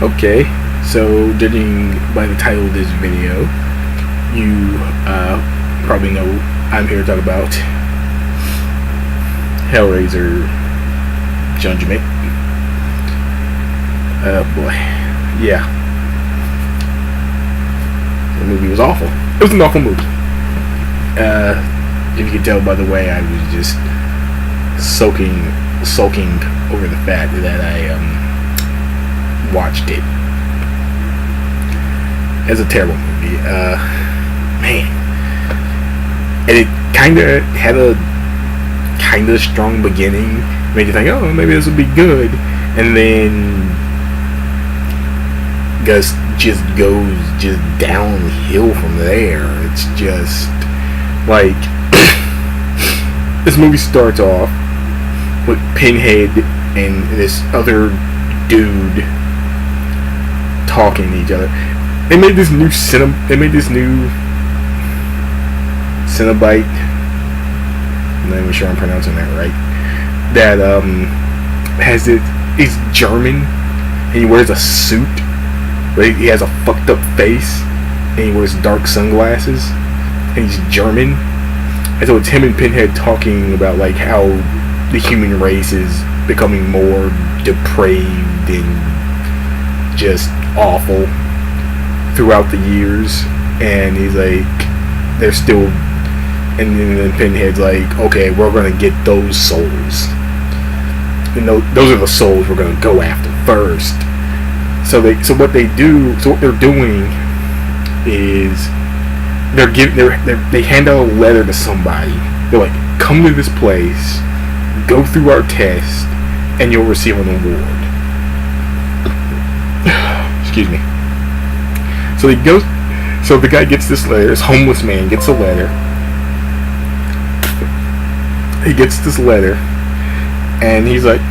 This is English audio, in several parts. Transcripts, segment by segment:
Okay, so judging by the title of this video, you probably know I'm here to talk about Hellraiser Judgment. Boy. Yeah. The movie was awful. It was an awful movie. If you can tell by the way I was just sulking over the fact that I watched it. It's a terrible movie. Man. And it kinda had a kinda strong beginning. Made you think, oh, maybe this will be good. And then just goes just downhill from there. It's just like this movie starts off with Pinhead and this other dude talking to each other. They made this new Cenobite. I'm not even sure I'm pronouncing that right. That has it. He's German and he wears a suit, but he has a fucked up face and he wears dark sunglasses and he's German. And so it's him and Pinhead talking about like how the human race is becoming more depraved and just awful throughout the years. And he's like, they're still, and then Pinhead's like, okay, we're gonna get those souls. And those are the souls we're gonna go after first. So what they're doing is they hand out a letter to somebody. They're like, come to this place, go through our test, and you'll receive an award. Excuse me. So he goes. So the guy gets this letter. This homeless man gets a letter. He gets this letter, and he's like,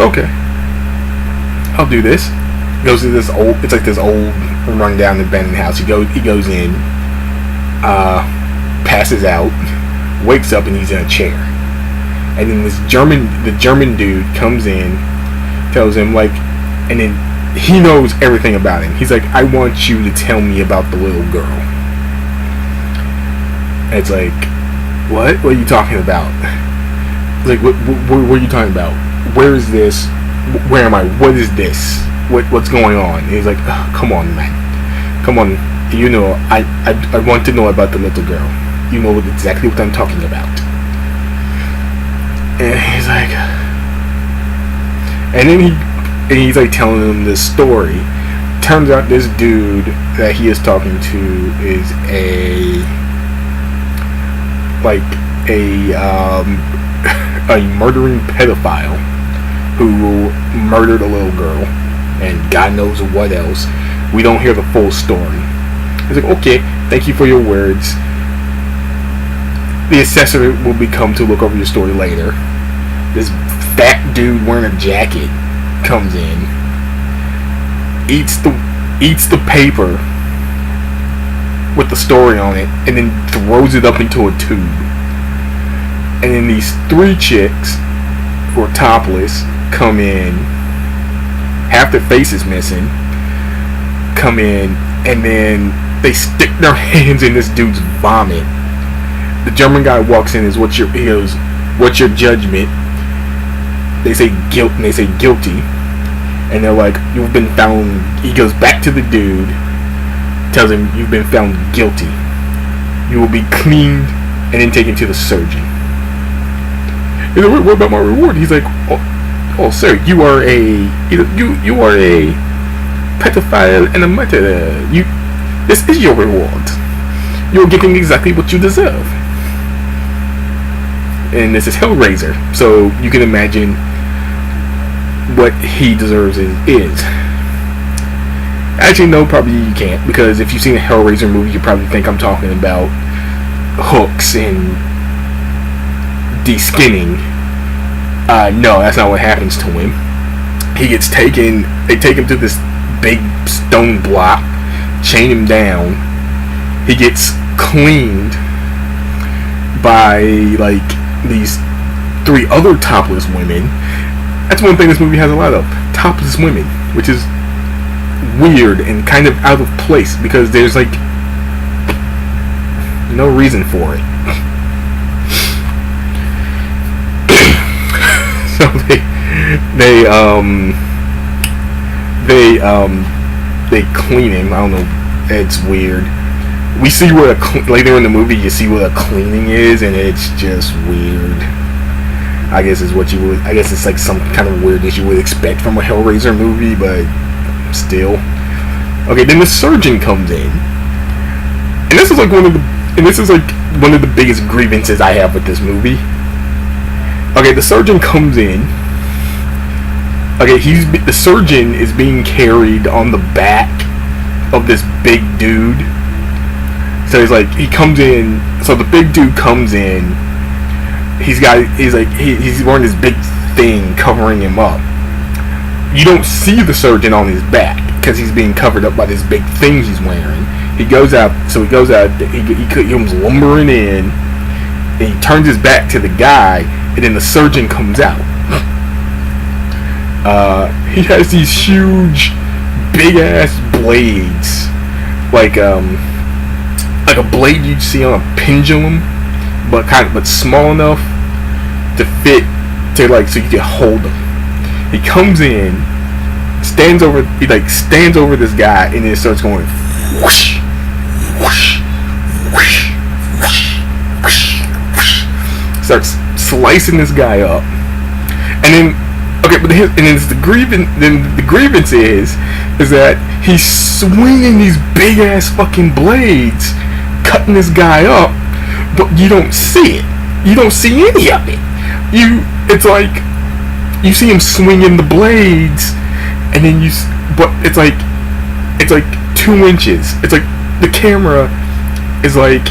okay, I'll do this. Goes to this old. It's like this old rundown abandoned house. He goes in. Passes out. Wakes up and he's in a chair. And then the German dude comes in, tells him like, and then he knows everything about him. He's like, I want you to tell me about the little girl. And it's like, what? What are you talking about? Like, what are you talking about? Where is this? Where am I? What is this? What's going on? And he's like, oh, come on, man. Come on. You know, I want to know about the little girl. You know exactly what I'm talking about. And he's like, and then he's like telling him this story. Turns out this dude that he is talking to is a murdering pedophile who murdered a little girl and God knows what else. We don't hear the full story. He's like, okay, thank you for your words. The assessor will come to look over your story later. This fat dude wearing a jacket comes in, eats the paper with the story on it, and then throws it up into a tube. And then these three chicks who are topless come in, half their face is missing, come in, and then they stick their hands in this dude's vomit. The German guy walks in, he goes, what's your judgment? They say guilt, and they say guilty. And they're like, you've been found. He goes back to the dude, tells him, you've been found guilty. You will be cleaned and then taken to the surgeon. He's like, what about my reward? He's like, oh sir, you are a pedophile and a murderer. This is your reward. You're getting exactly what you deserve. And this is Hellraiser, so you can imagine what he deserves is. Actually, no, probably you can't, because if you've seen a Hellraiser movie, you probably think I'm talking about hooks and de-skinning. No, that's not what happens to him. He gets taken. They take him to this big stone block, chain him down. He gets cleaned by like these three other topless women. That's one thing this movie has a lot of, topless women, which is weird and kind of out of place because there's like no reason for it. So they clean him. I don't know. It's weird. We see where later in the movie you see where the cleaning is, and it's just weird. I guess it's what you would. I guess it's like some kind of weirdness you would expect from a Hellraiser movie, but still. Okay, then the surgeon comes in, and this is like one of the biggest grievances I have with this movie. Okay, the surgeon comes in. Okay, the surgeon is being carried on the back of this big dude. So he comes in. So the big dude comes in. He's wearing this big thing covering him up. You don't see the surgeon on his back because he's being covered up by this big thing he's wearing. He goes out. He comes lumbering in, and he turns his back to the guy, and then the surgeon comes out. He has these huge, big ass blades, like a blade you'd see on a pendulum, but small enough to fit so you can hold him. He comes in, stands over this guy, and then starts going whoosh, whoosh, whoosh, whoosh, whoosh, whoosh. Starts slicing this guy up, and then the grievance is that he's swinging these big ass fucking blades, cutting this guy up, but you don't see it. You don't see any of it. It's like you see him swinging the blades, and then but it's like 2 inches. It's like the camera is like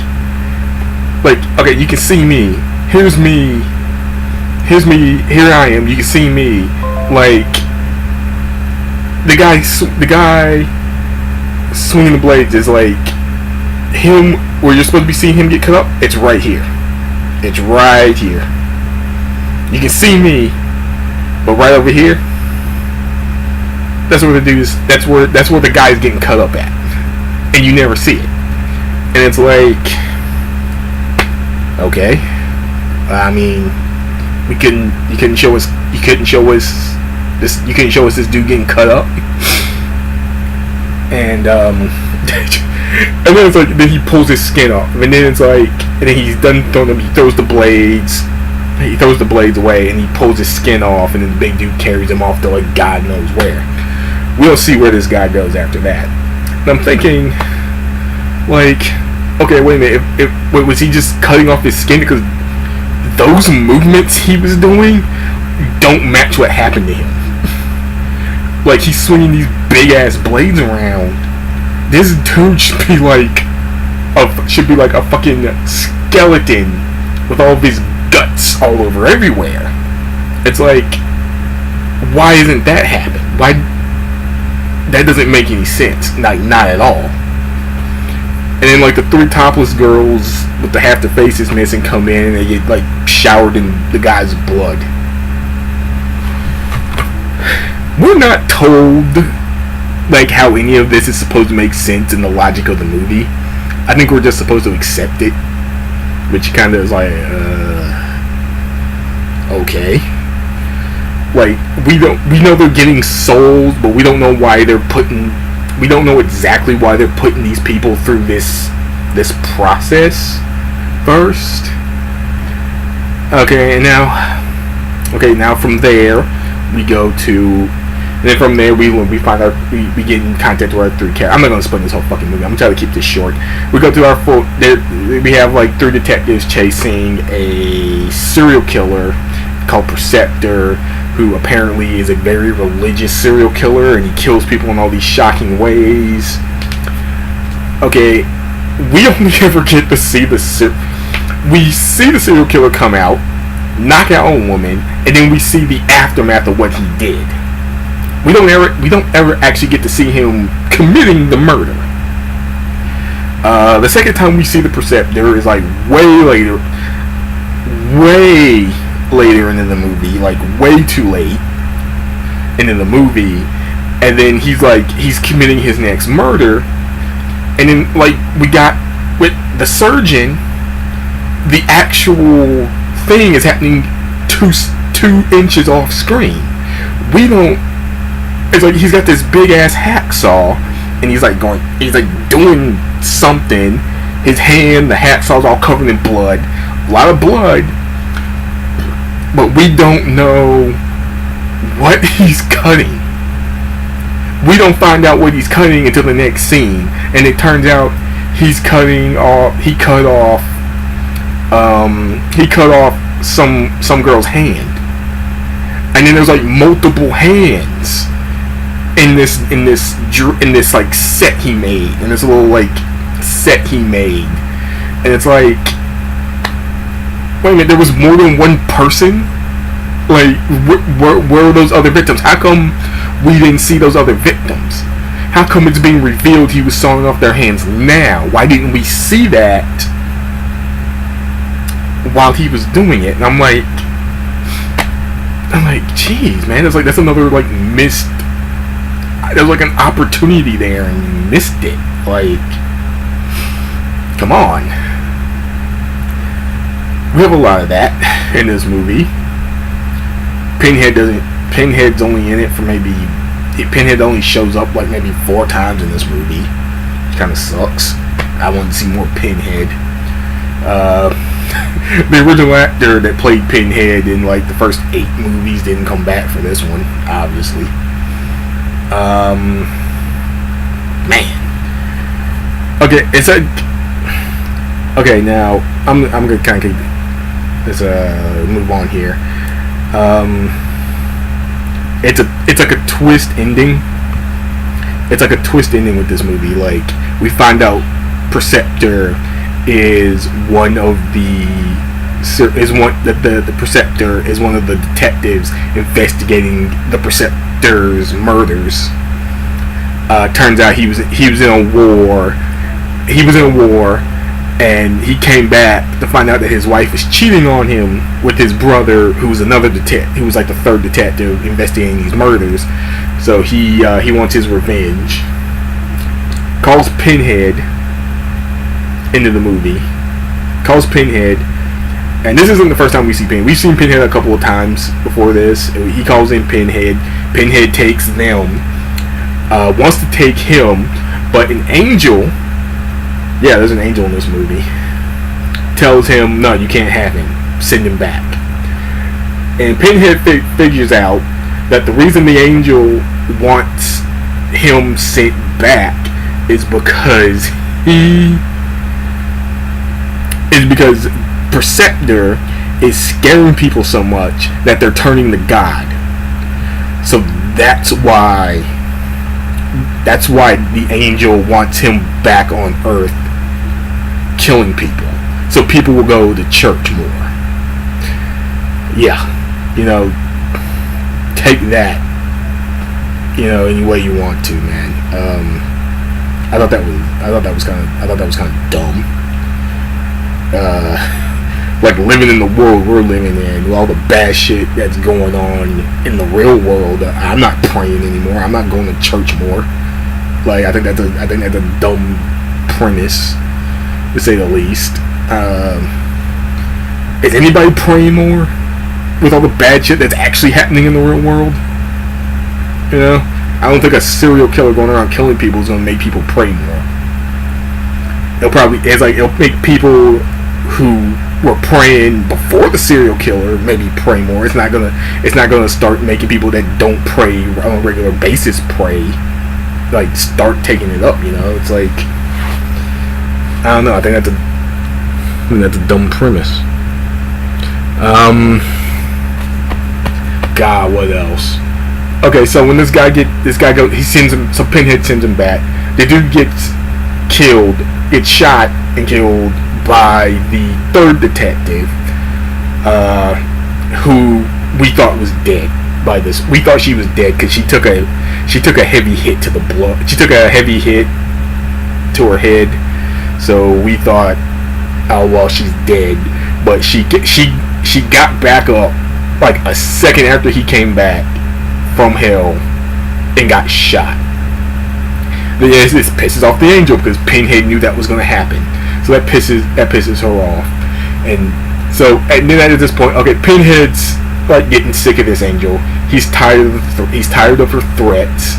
okay, you can see me. Here's me. Here I am. You can see me. Like the guy swinging the blades is like him. Where you're supposed to be seeing him get cut up. It's right here. It's right here. You can see me, but right over here. That's where the dude is. That's where the guy's getting cut up at, and you never see it. And it's like, okay. I mean, you couldn't show us this dude getting cut up, and and then it's like then he pulls his skin off, and then it's like, and then he's done throwing them. He throws the blades away, and he pulls his skin off, and then the big dude carries him off to like God knows where. We'll see where this guy goes after that. And I'm thinking, like, okay, wait a minute. Was he just cutting off his skin because those movements he was doing don't match what happened to him? Like, he's swinging these big ass blades around. This dude should be like a fucking skeleton with all of his guts all over everywhere. It's like, why isn't that happening? Why? That doesn't make any sense. Not at all. And then like the 3 topless girls with half the faces missing come in and they get like showered in the guy's blood. We're not told like how any of this is supposed to make sense in the logic of the movie. I think we're just supposed to accept it, which kind of is like, okay. Like we know they're getting souls, but we don't know why we don't know exactly why they're putting these people through this process first. Okay, now from there we go to. And then from there, we find out we get in contact with our 3 characters. I'm not gonna explain this whole fucking movie. I'm gonna try to keep this short. We go through our full. We have like 3 detectives chasing a serial killer called Preceptor, who apparently is a very religious serial killer, and he kills people in all these shocking ways. Okay, we only ever get to see we see the serial killer come out, knock out a woman, and then we see the aftermath of what he did. We don't ever actually get to see him committing the murder. The second time we see the Preceptor is like way later into the movie, like way too late into the movie, and then he's committing his next murder, and then like we got with the surgeon, the actual thing is happening 2 inches off screen. We don't. It's like he's got this big ass hacksaw, and he's like doing something. His hand, the hacksaw's all covered in blood, a lot of blood, but we don't know what he's cutting. We don't find out what he's cutting until the next scene, and it turns out he cut off some girl's hand, and then there's like multiple hands in this like set he made, in this little like set he made, and it's like, wait a minute, there was more than one person. Like, where are those other victims? How come we didn't see those other victims? How come it's being revealed he was sawing off their hands now? Why didn't we see that while he was doing it? And I'm like, jeez, man, that's another like missed. There's like an opportunity there, and you missed it. Like, come on. We have a lot of that in this movie. Pinhead's only in it for Pinhead only shows up like maybe 4 times in this movie. Kind of sucks. I want to see more Pinhead. The original actor that played Pinhead in like the first 8 movies didn't come back for this one, obviously. Man. Okay, it's like, okay, now I'm gonna kind of let's move on here. It's like a twist ending. It's like a twist ending with this movie. Like, we find out Preceptor is one of the Preceptor is one of the detectives investigating the Preceptor's murders. Turns out he was in a war. He was in a war, and he came back to find out that his wife was cheating on him with his brother, who was another detective. He was like the 3rd detective investigating these murders. So he wants his revenge. Calls Pinhead into the movie. Calls Pinhead, and this isn't the first time we see Pinhead. We've seen Pinhead a couple of times before this. He calls in Pinhead. Pinhead takes them. Wants to take him, but an angel. Yeah, there's an angel in this movie. Tells him, no, you can't have him. Send him back. And Pinhead figures out that the reason the angel wants him sent back is because Preceptor is scaring people so much that they're turning to God. So that's why the angel wants him back on Earth, killing people, so people will go to church more. Yeah, take that, any way you want to, man. I thought that was kind of dumb. Like, living in the world we're living in, with all the bad shit that's going on in the real world, I'm not praying anymore. I'm not going to church more. Like, I think that's a dumb premise, to say the least. Is anybody praying more with all the bad shit that's actually happening in the real world? I don't think a serial killer going around killing people is going to make people pray more. It'll make people who were praying before the serial killer maybe pray more. It's not gonna start making people that don't pray on a regular basis pray. Like, start taking it up, It's like, I don't know. I think that's a dumb premise. God, what else? Okay, so when this guy goes, he sends him. So Pinhead sends him back. The dude gets shot and killed by the 3rd detective, who we thought was dead. By this, we thought she was dead because she took a heavy hit to the blood. She took a heavy hit to her head, so we thought, oh well, she's dead. But she got back up like a second after he came back from hell and got shot. This pisses off the angel because Pinhead knew that was going to happen, so that pisses her off. And then at this point, okay, Pinhead's like getting sick of this angel. He's tired of her threats.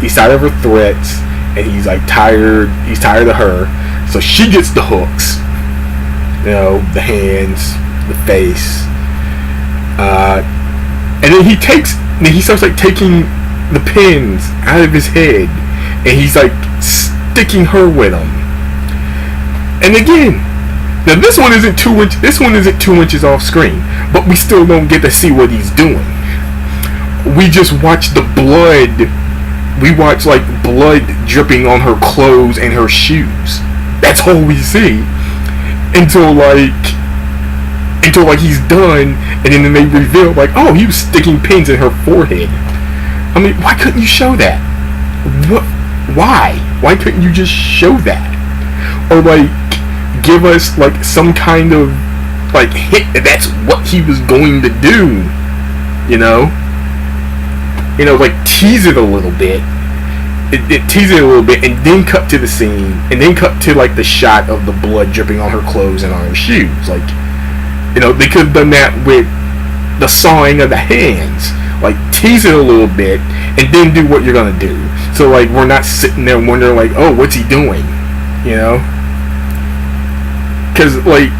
He's tired of her threats, and he's like tired. He's tired of her. So she gets the hooks, the hands, the face, and then he starts like taking the pins out of his head, and he's like sticking her with them. And again, now this one isn't 2 inches off screen, but we still don't get to see what he's doing. We just watch the blood. We watch like blood dripping on her clothes and her shoes. That's all we see until he's done, and then they reveal like, oh, he was sticking pins in her forehead. I mean, why couldn't you show that? What? Why? Why couldn't you just show that? Or like give us like some kind of like hint that that's what he was going to do, like tease it a little bit. It teases it a little bit, and then cut to the scene, and then cut to like the shot of the blood dripping on her clothes and on her shoes. Like, they could have done that with the sawing of the hands. Like, tease it a little bit, and then do what you're gonna do. So like we're not sitting there wondering like, oh, what's he doing? Because like,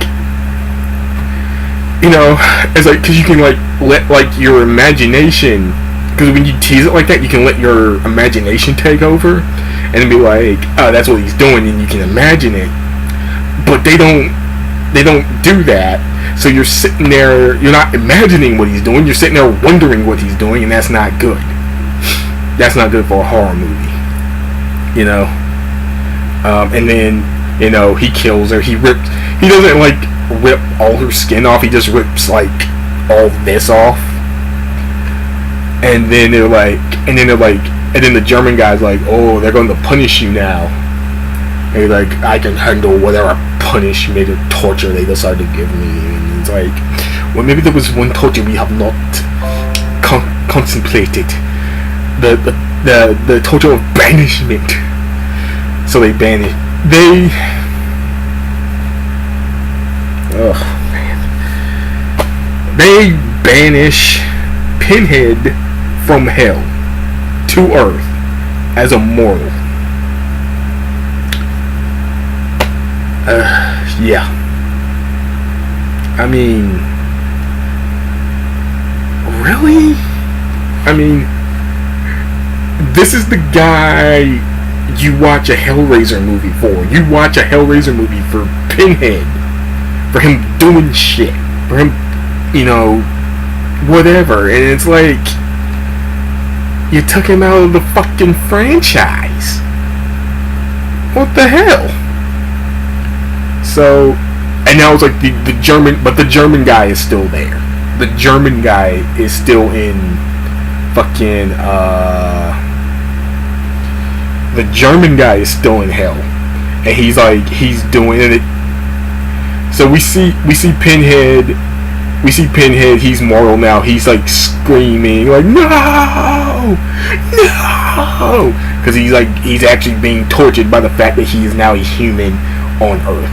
it's like, because you can like let like your imagination. Because when you tease it like that, you can let your imagination take over and be like, oh, that's what he's doing, and you can imagine it. But they don't do that. So you're sitting there, you're not imagining what he's doing, you're sitting there wondering what he's doing, and that's not good. That's not good for a horror movie. And then, he kills her. He doesn't like rip all her skin off, he just rips like all this off. And then and then the German guy's like, oh, they're going to punish you now. And he's like, I can handle whatever punishment or torture they decide to give me. And it's like, well, maybe there was one torture we have not contemplated. The torture of banishment. So they banish. Oh, man. They banish Pinhead from hell to earth as a mortal. Yeah. I mean, really? I mean, this is the guy you watch a Hellraiser movie for. You watch a Hellraiser movie for Pinhead. For him doing shit. For him, whatever. And it's like, you took him out of the fucking franchise. What the hell? So, and now it's like the German guy is still there. The German guy is still in fucking, the German guy is still in hell. And he's doing it. So we see Pinhead. We see Pinhead, he's mortal now. He's like screaming, like, no! Because he's actually being tortured by the fact that he is now a human on Earth.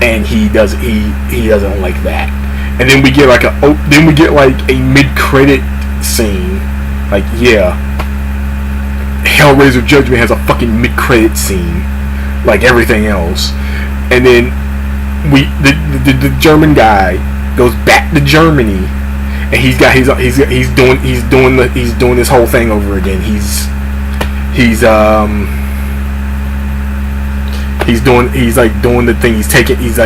And he doesn't like that. And then we get like a mid-credit scene. Like, yeah, Hellraiser Judgment has a fucking mid-credit scene. Like everything else. And then the German guy goes back to Germany, and he's doing this whole thing over again. He's doing the thing. He's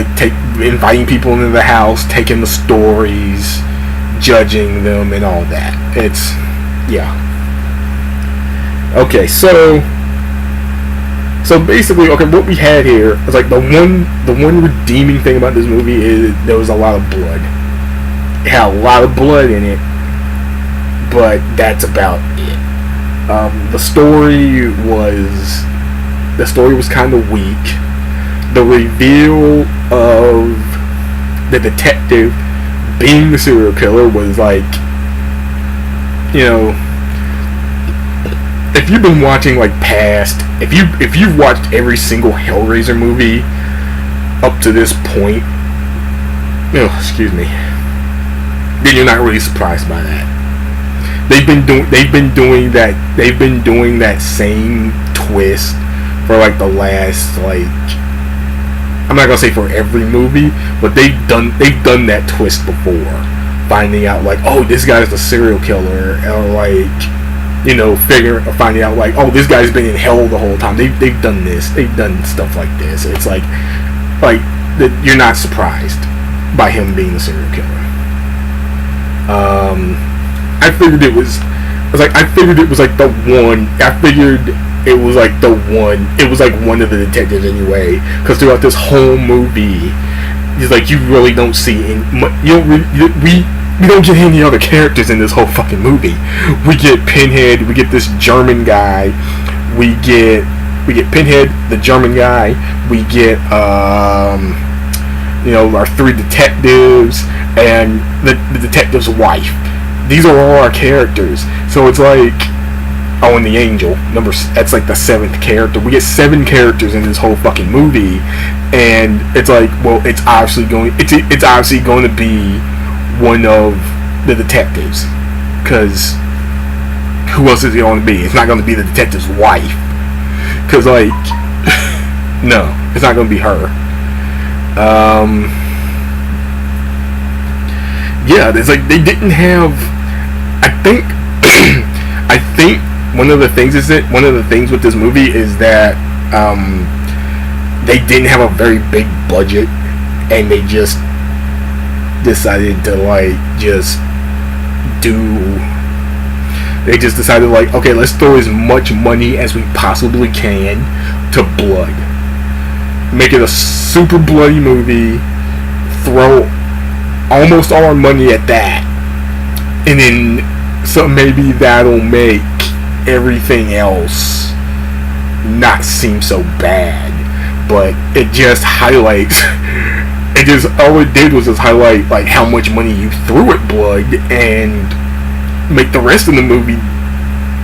inviting people into the house, taking the stories, judging them, and all that. It's, yeah. Okay, so basically, okay, what we had here is like the one redeeming thing about this movie is there was a lot of blood. It had a lot of blood in it, but that's about it. The story was kind of weak. The reveal of the detective being the serial killer was like, if you've been watching like past, if you've watched every single Hellraiser movie up to this point, excuse me, then you're not really surprised by that. They've been doing that same twist for like the last, like, I'm not gonna say for every movie, but they've done that twist before. Finding out like, oh, this guy's the serial killer, or like, finding out like, oh, this guy's been in hell the whole time. They've done this. They've done stuff like this. It's like that you're not surprised by him being the serial killer. I figured it was like the one. I figured it was like the one. It was like one of the detectives anyway. Because throughout this whole movie, it's like you really don't see we don't get any other characters in this whole fucking movie. We get Pinhead. We get this German guy. We get Pinhead, the German guy. We get our three detectives and the detective's wife. These are all our characters. So it's like, oh, and the angel. That's like the 7th character. We get 7 characters in this whole fucking movie, and it's like, well, it's obviously going to be one of the detectives, because who else is it going to be? It's not going to be the detective's wife, because like, no, it's not going to be her. Yeah, it's like they didn't have. I think one of the things with this movie is that they didn't have a very big budget, and they just decided to decided like, okay, let's throw as much money as we possibly can to blood. Make it a super bloody movie, throw almost all our money at that, and then so maybe that'll make everything else not seem so bad. But it just highlights all it did was just highlight like how much money you threw at blood and make the rest of the movie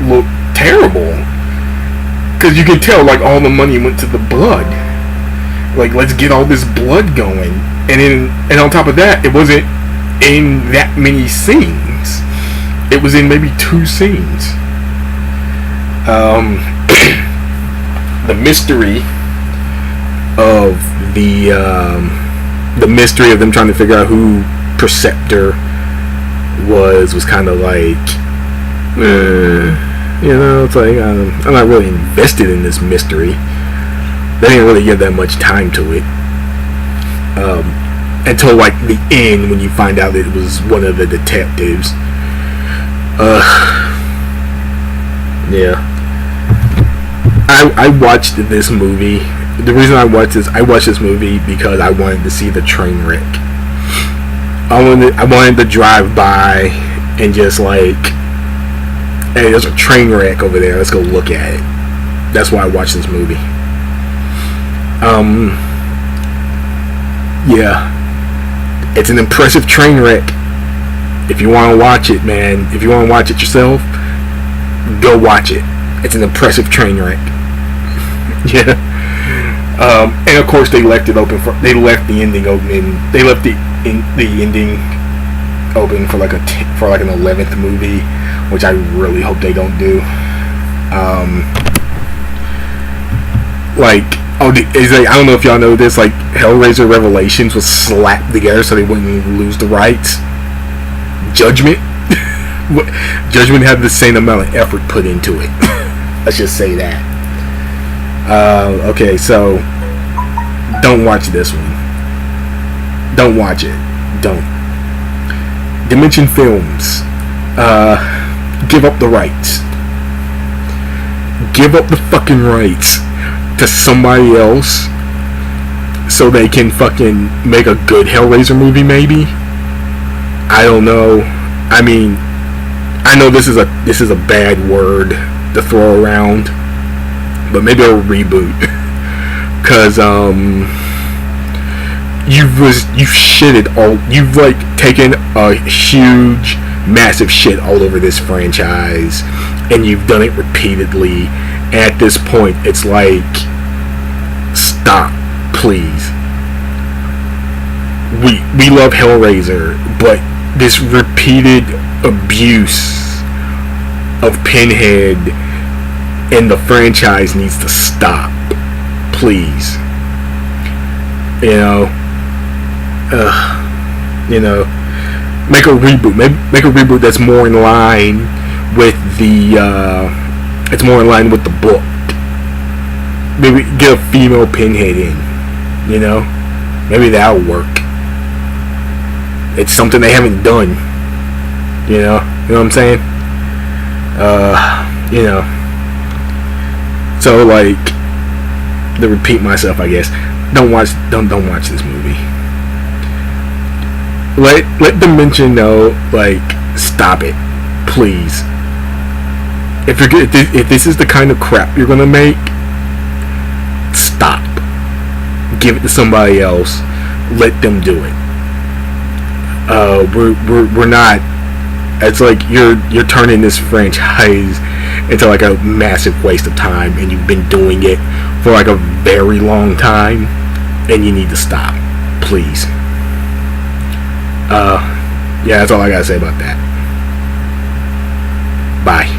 look terrible, because you can tell like all the money went to the blood. Like, let's get all this blood going, and on top of that, it wasn't in that many scenes. It was in maybe 2 scenes. The mystery of the mystery of them trying to figure out who Perceptor was kind of like, it's like, I'm not really invested in this mystery. They didn't really give that much time to it, until like the end, when you find out that it was one of the detectives. Yeah. I watched this movie. The reason I watched this movie because I wanted to see the train wreck. I wanted to drive by and just like, hey, there's a train wreck over there, let's go look at it. That's why I watched this movie. Yeah, it's an impressive train wreck. If you want to watch it, man, if you want to watch it yourself, go watch it. It's an impressive train wreck. Yeah. And of course they left the ending open. They left the ending open for like an 11th movie, which I really hope they don't do. I don't know if y'all know this, like Hellraiser Revelations was slapped together so they wouldn't lose the rights. Judgment had the same amount of effort put into it. Let's just say that. Okay, so don't watch this one. Don't watch it. Don't. Dimension Films. Give up the rights. Give up the fucking rights to somebody else so they can fucking make a good Hellraiser movie, maybe. I don't know. I mean, I know this is a bad word to throw around, but maybe a reboot. Cause you've like taken a huge, massive shit all over this franchise, and you've done it repeatedly. And at this point, it's like, stop, please. We love Hellraiser, but this repeated abuse of Pinhead and the franchise needs to stop, please. Make a reboot. Make a reboot that's more in line with it's more in line with the book. Maybe get a female Pinhead in. Maybe that'll work. It's something they haven't done. You know what I'm saying? So like, to repeat myself, I guess, don't watch this movie. Let Dimension know, like, stop it, please. If this is the kind of crap you're gonna make, stop. Give it to somebody else. Let them do it. We're not. It's like you're turning this franchise into like a massive waste of time, and you've been doing it for like a very long time, and you need to stop, please. Yeah, that's all I gotta say about that. Bye.